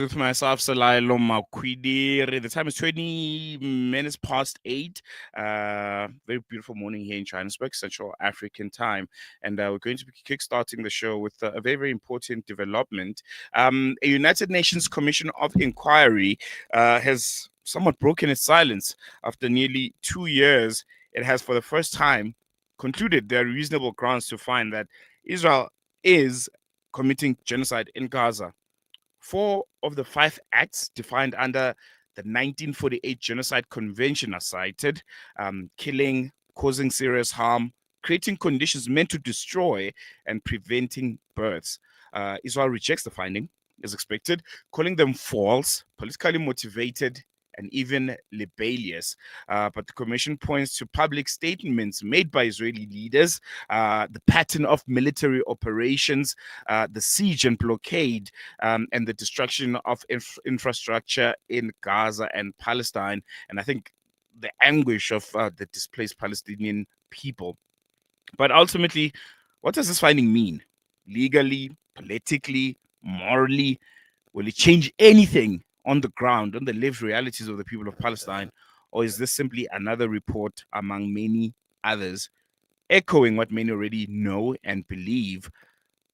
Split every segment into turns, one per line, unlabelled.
With myself, Salailo Makwidi. The time is 20 minutes past 8. Very beautiful morning here in Johannesburg, Central African time. And we're going to be kickstarting the show with a very, very important development. A United Nations Commission of Inquiry has somewhat broken its silence. After nearly 2 years, it has for the first time concluded there are reasonable grounds to find that Israel is committing genocide in Gaza. 4 of the 5 acts defined under the 1948 Genocide Convention are cited: killing, causing serious harm, creating conditions meant to destroy, and preventing births. Israel rejects the finding, as expected, calling them false, politically motivated, and even libelous. But the Commission points to public statements made by Israeli leaders, the pattern of military operations, the siege and blockade, and the destruction of infrastructure in Gaza and Palestine. And I think the anguish of the displaced Palestinian people. But ultimately, what does this finding mean? Legally, politically, morally? Will it change anything on the ground, on the lived realities of the people of Palestine? Or is this simply another report among many others, echoing what many already know and believe,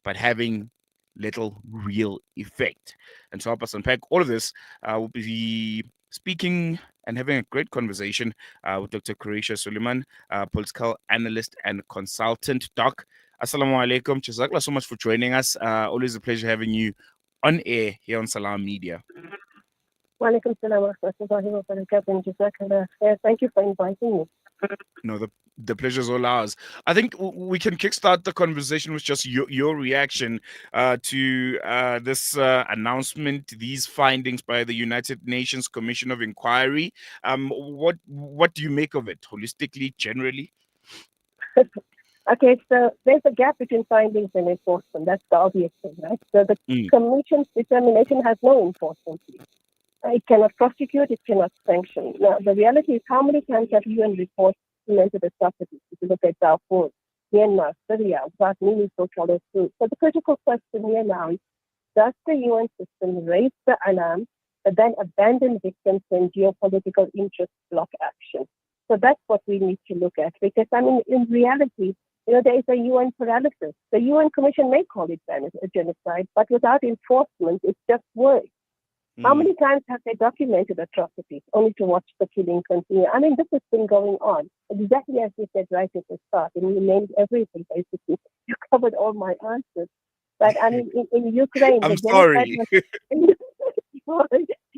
but having little real effect? And to help us unpack all of this, we'll be speaking and having a great conversation with Dr. Quraysha Sooliman, political analyst and consultant. Doc, Assalamu alaikum. Jazakallah so much for joining us. Always a pleasure having you on air here on Salam Media.
Walaikum salam wa rahmatullahi wa barakatuh. Jazakallah khair. Thank you for inviting me.
No, the pleasure is all ours. I think we can kickstart the conversation with just your reaction to this announcement, these findings by the United Nations Commission of Inquiry. What do you make of it, holistically, generally?
Okay, so there's a gap between findings and enforcement. That's the obvious thing, right? So the Commission's determination has no enforcement. It cannot prosecute, it cannot sanction. Now, the reality is, how many times have UN reports documented atrocities? If you look at Darfur, Myanmar, Syria, without meaningful follow through. So the critical question here now is, does the UN system raise the alarm, but then abandon victims when geopolitical interests block action? So that's what we need to look at. Because, I mean, in reality, there is a UN paralysis. The UN Commission may call it a genocide, but without enforcement, it's just words. How many times have they documented atrocities only to watch the killing continue? I mean, this has been going on, exactly as you said right at the start, and you named everything, basically. You covered all my answers. But, I mean, in Ukraine...
I'm sorry.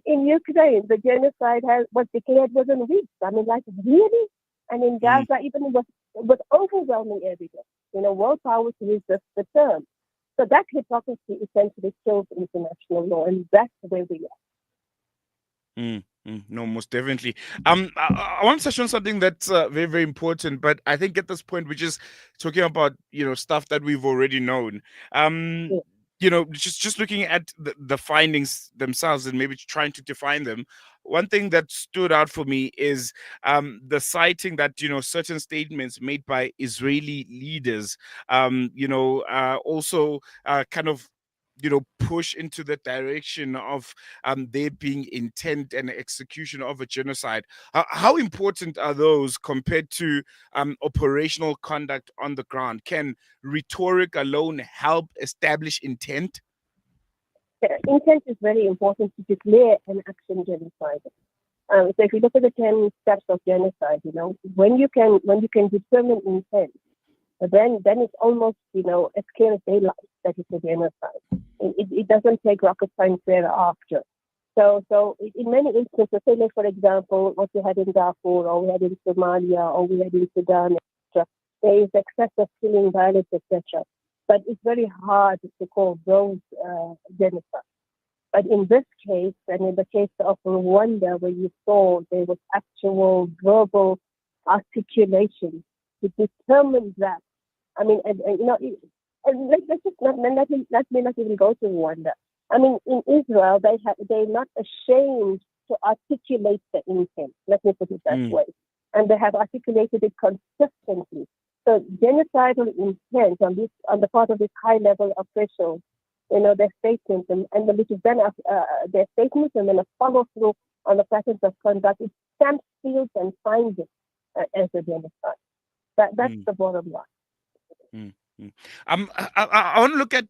In Ukraine, the genocide was declared within weeks. I mean, like, really? And in Gaza, even with overwhelming evidence, world powers resist the term. So that hypocrisy essentially kills international law, and that's where we are.
No, most definitely. I want to touch on something that's very, very important, but I think at this point we're just talking about stuff that we've already known. Just looking at the findings themselves and maybe trying to define them. One thing that stood out for me is the citing that certain statements made by Israeli leaders, also kind of push into the direction of there being intent and execution of a genocide. How important are those compared to operational conduct on the ground? Can rhetoric alone help establish intent?
Intent is very important to declare an action genocide. So if you look at the 10 steps of genocide, when you can determine intent, then it's almost, as clear as daylight that it's a genocide. It doesn't take rocket science thereafter. So in many instances, say like, for example, what we had in Darfur, or we had in Somalia, or we had in Sudan, etc., there is excessive killing, violence, etc. But it's very hard to call those genocide. But in this case, and in the case of Rwanda, where you saw there was actual verbal articulation to determine that. I mean, and let's just let me not even go to Rwanda. I mean, in Israel, they're not ashamed to articulate the intent. Let me put it that way, and they have articulated it consistently. So genocidal intent on the part of this high-level officials their statements and which is then their statements and then a follow through on the patterns of conduct. It stamps, seals, and signs it as a genocide. That's the bottom line.
I want to look at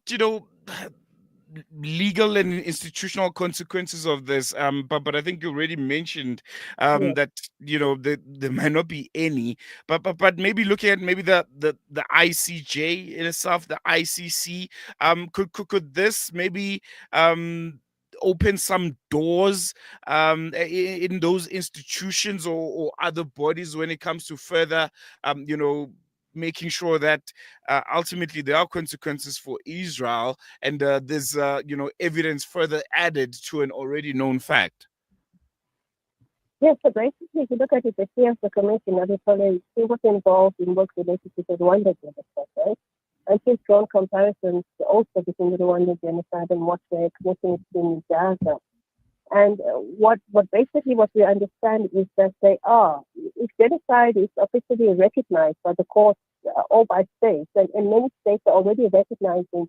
legal and institutional consequences of this, but I think you already mentioned that there might not be any, but maybe looking at maybe the ICJ in itself, the ICC, could this maybe open some doors in those institutions or other bodies when it comes to further making sure that ultimately there are consequences for Israel, and there's evidence further added to an already known fact.
Yes, so basically, if you look at it, the chair of the commission, she was involved in work related to the Rwanda genocide, right? And she's drawn comparisons also between the Rwanda genocide and what the commission is doing in Gaza. And what we understand is that if genocide is officially recognized by the courts or by states, and many states are already recognizing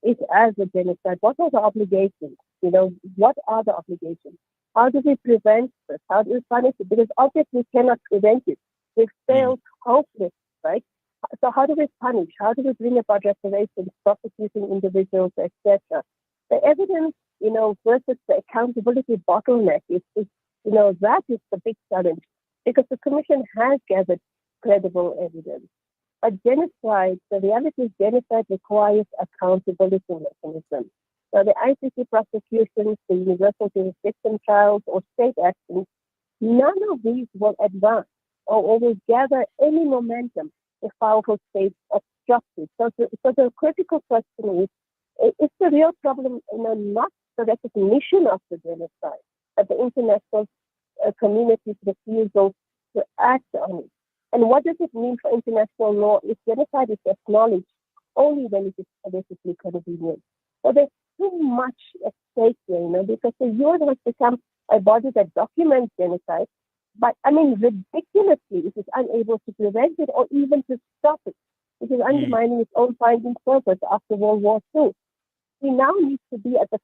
it as a genocide, what are the obligations? What are the obligations? How do we prevent this? How do we punish it? Because obviously we cannot prevent it. We've failed hopeless, right? So how do we punish? How do we bring about reparations, prosecuting individuals, etc.? The evidence versus the accountability bottleneck that is the big challenge, because the Commission has gathered credible evidence. But genocide, the reality is genocide requires accountability mechanisms. So the ICC prosecutions, the universal jurisdiction trials, or state actions, none of these will advance or will gather any momentum if powerful states obstruct it. So the critical question is the real problem not the recognition of the genocide, but the international community's refusal to act on it. And what does it mean for international law if genocide is acknowledged only when it is politically convenient? So there's too much at stake here, because the UN has become a body that documents genocide, but ridiculously, it is unable to prevent it or even to stop it. It is undermining its own finding purpose after World War II. We now need to be at a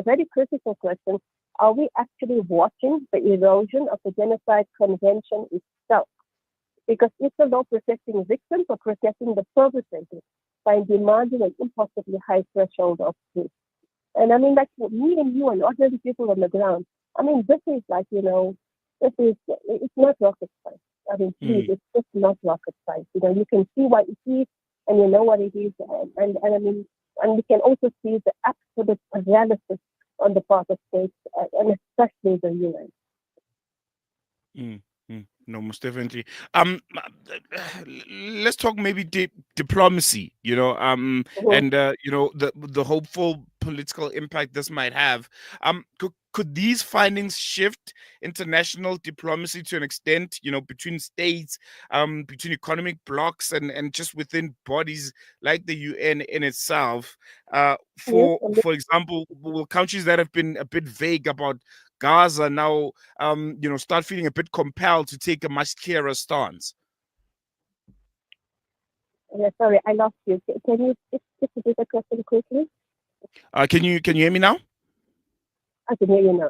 very critical question: are we actually watching the erosion of the Genocide Convention itself? Because it's a law protecting victims or protecting the perpetrators by demanding an impossibly high threshold of truth. And me and you and ordinary people on the ground, this is it's not rocket science. Please, it's just not rocket science. You can see what it is, and you know what it is, and we can also see the absolute paralysis on the part of states, and especially the UN.
No, most definitely. Let's talk maybe diplomacy. And the hopeful political impact this might have. Could these findings shift international diplomacy to an extent, between states, between economic blocs, and just within bodies like the UN in itself? For example, will countries that have been a bit vague about Gaza now, start feeling a bit compelled to take a much clearer stance?
Yeah, sorry, I lost you. Can you just repeat the question quickly?
Can you hear me now?
I can hear you now.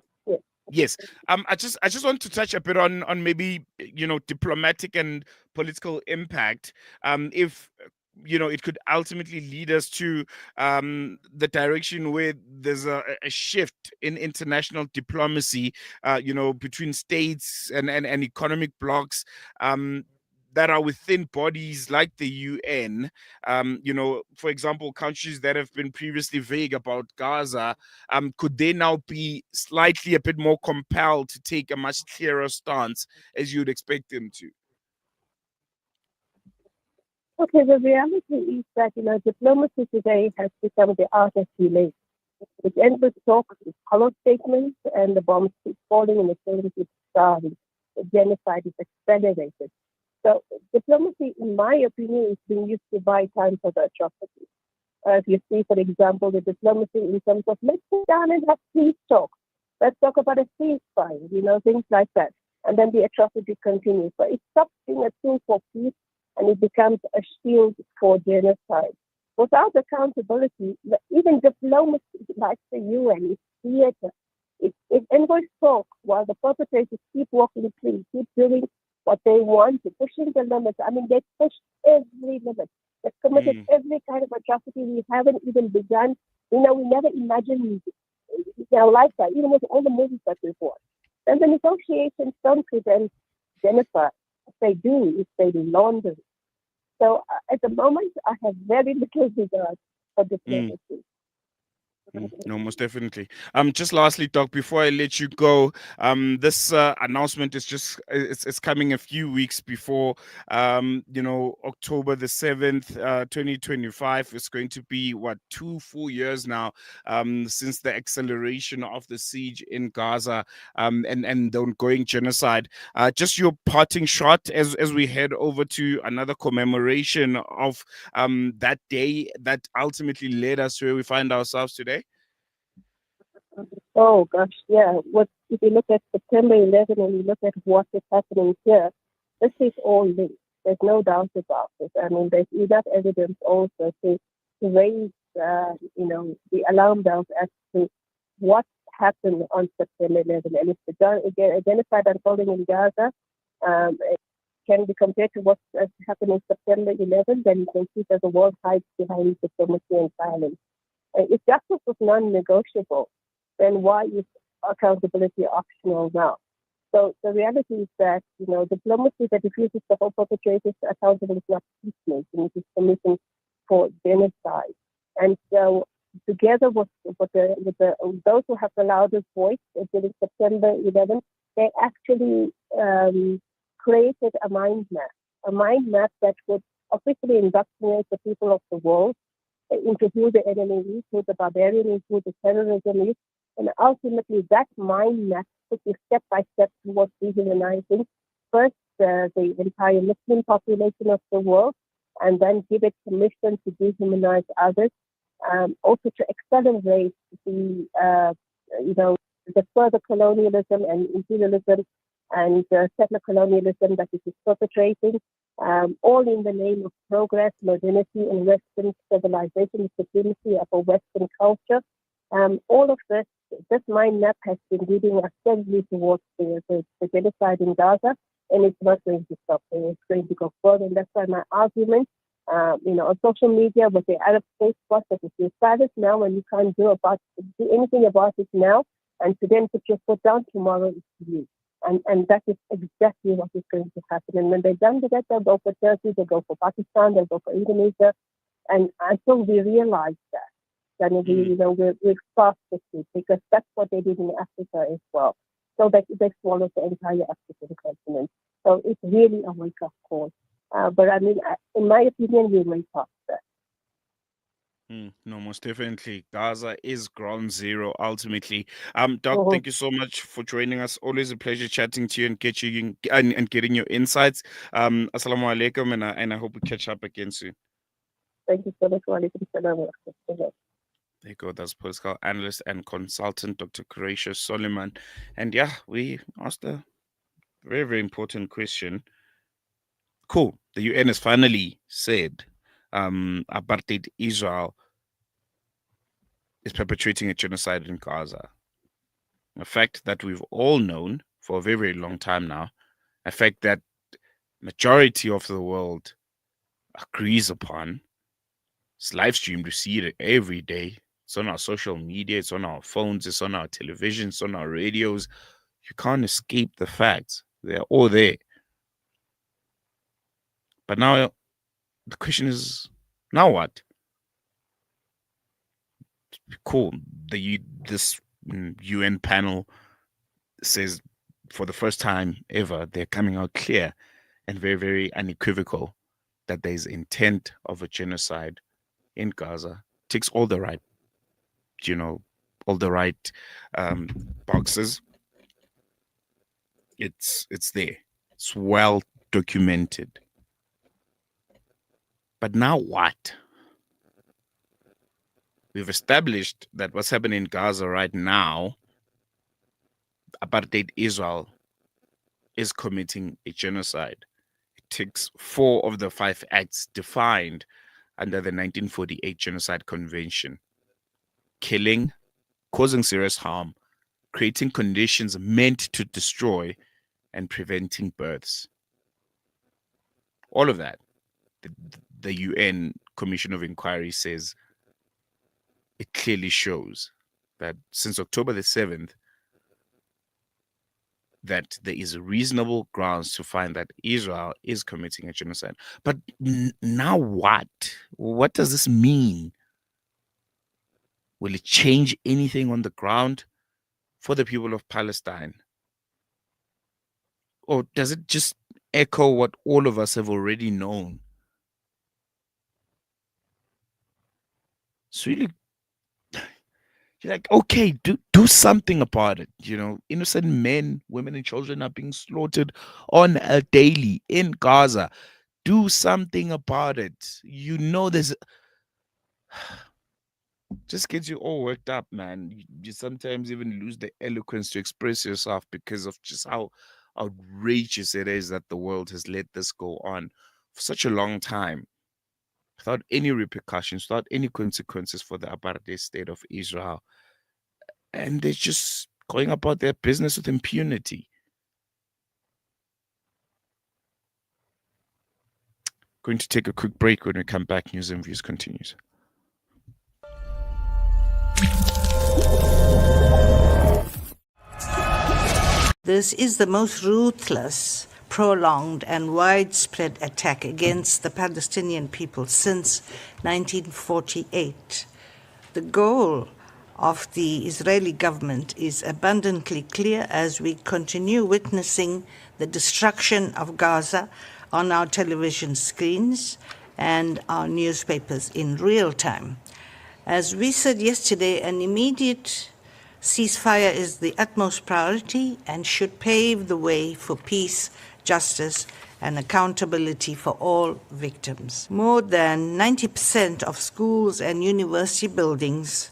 Yes. I just want to touch a bit on maybe diplomatic and political impact. If it could ultimately lead us to the direction where there's a shift in international diplomacy, between states and economic blocs that are within bodies like the UN. For example, countries that have been previously vague about Gaza, could they now be slightly a bit more compelled to take a much clearer stance as you'd expect them to?
Okay, the reality is that diplomacy today has become the art of delay. It ends with talk, with hollow statements, and the bombs keep falling and the children keep starving. The genocide is accelerated. So diplomacy, in my opinion, is being used to buy time for the atrocities. If you see, for example, the diplomacy in terms of let's sit down and have peace talks. Let's talk about a ceasefire, things like that. And then the atrocity continues. So it stops being a tool for peace and it becomes a shield for genocide. Without accountability, even diplomacy, like the UN, is theater. It envoys talk while the perpetrators keep walking free, keep doing what they want, pushing the limits. I mean, they push every limit. They've committed
Mm,
every kind of atrocity we haven't even begun. We never imagined in our lifetime, even with all the movies that we've watched. And the negotiations don't prevent genocide. What they do is they launder it. So at the moment, I have very little regard for
mm.
diplomacy.
No, most definitely. Just lastly, Doc, before I let you go, this announcement is just it's coming a few weeks before October the 7th, 2025. It's going to be what 2 full years now since the acceleration of the siege in Gaza and the ongoing genocide. Just your parting shot as we head over to another commemoration of that day that ultimately led us to where we find ourselves today.
Oh gosh, yeah. What if you look at September 11 and you look at what is happening here? This is all linked. There's no doubt about it. I mean, there's enough evidence also to raise, the alarm bells as to what happened on September 11. And if the genocide unfolding in Gaza it can be compared to what happened on September 11, then you can see that the world hides behind diplomacy and silence. If justice was non-negotiable, then why is accountability optional now? So the reality is that, diplomacy that refuses to hold perpetrators accountable is not peacemaking, it is commission for genocide. And so together with those who have the loudest voice during September 11, they actually created a mind map that would officially indoctrinate the people of the world into who the enemy is, who the barbarian is, who the terrorism is. And ultimately, that mind map took you step by step towards dehumanizing first the entire Muslim population of the world, and then give it permission to dehumanize others. Also to accelerate the further colonialism and imperialism and settler colonialism that it is perpetrating, all in the name of progress, modernity, and Western civilization, the supremacy of a Western culture. All of this mind map has been leading us steadily towards the genocide in Gaza, and it's not going to stop there. It's going to go further, and that's why my argument, on social media with the Arab States was that if you're silent now and you can't do anything about it now, and to then put your foot down, tomorrow is you. And that is exactly what is going to happen. And when they're done with that, they'll go for Turkey, they'll go for Pakistan, they'll go for Indonesia. And until we realize that, then we're fast asleep, because that's what they did in Africa as well. So that they swallowed the entire African continent. So it's really a wake-up call. But I mean, in my opinion, we're way past that.
No, most definitely. Gaza is ground zero ultimately. Doc,
Mhm.
thank you so much for joining us. Always a pleasure chatting to you and and getting your insights. Assalamu alaikum, and I hope we catch up again soon.
Thank you so much. Walaikum salam wa rahmatullah.
There you go. That's political analyst and consultant, Dr. Quraysha Sooliman. And yeah, we asked a very, very important question. Cool. The UN has finally said apartheid Israel is perpetrating a genocide in Gaza. A fact that we've all known for a very, very long time now. A fact that majority of the world agrees upon. It's live streamed. We see it every day. It's on our social media. It's on our phones. It's on our television. It's on our radios. You can't escape the facts. They're all there. But now the question is, now what? Cool. This UN panel says for the first time ever they're coming out clear and very, very unequivocal that there's intent of a genocide in Gaza. Ticks all the right, you know, all the right boxes. It's there. It's well documented. But now what? We've established that what's happening in Gaza right now, apartheid Israel is committing a genocide. It ticks 4 of the 5 acts defined under the 1948 Genocide Convention. Killing, causing serious harm, creating conditions meant to destroy, and preventing births. All of that, the UN Commission of Inquiry says, it clearly shows that since October the 7th, that there is reasonable grounds to find that Israel is committing a genocide. But now what? What does this mean? Will it change anything on the ground for the people of Palestine? Or does it just echo what all of us have already known? It's really, you're like, okay, do something about it. You know, innocent men, women, and children are being slaughtered on a daily in Gaza. Do something about it. You know, there's just gets you all worked up, man. You sometimes even lose the eloquence to express yourself because of just how outrageous it is that the world has let this go on for such a long time without any repercussions, without any consequences for the apartheid state of Israel. And they're just going about their business with impunity. Going to take a quick break. When we come back, News and Views continues.
This is the most ruthless, prolonged and widespread attack against the Palestinian people since 1948. The goal of the Israeli government is abundantly clear as we continue witnessing the destruction of Gaza on our television screens and our newspapers in real time. As we said yesterday, an immediate ceasefire is the utmost priority and should pave the way for peace, justice, and accountability for all victims. More than 90% of schools and university buildings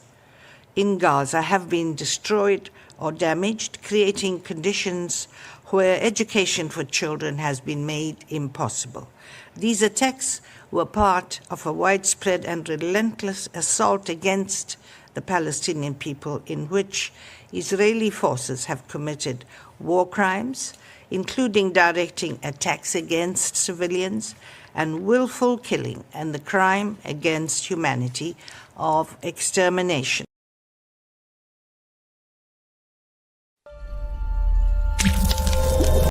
in Gaza have been destroyed or damaged, creating conditions where education for children has been made impossible. These attacks were part of a widespread and relentless assault against the Palestinian people, in which Israeli forces have committed war crimes, including directing attacks against civilians and willful killing, and the crime against humanity of extermination.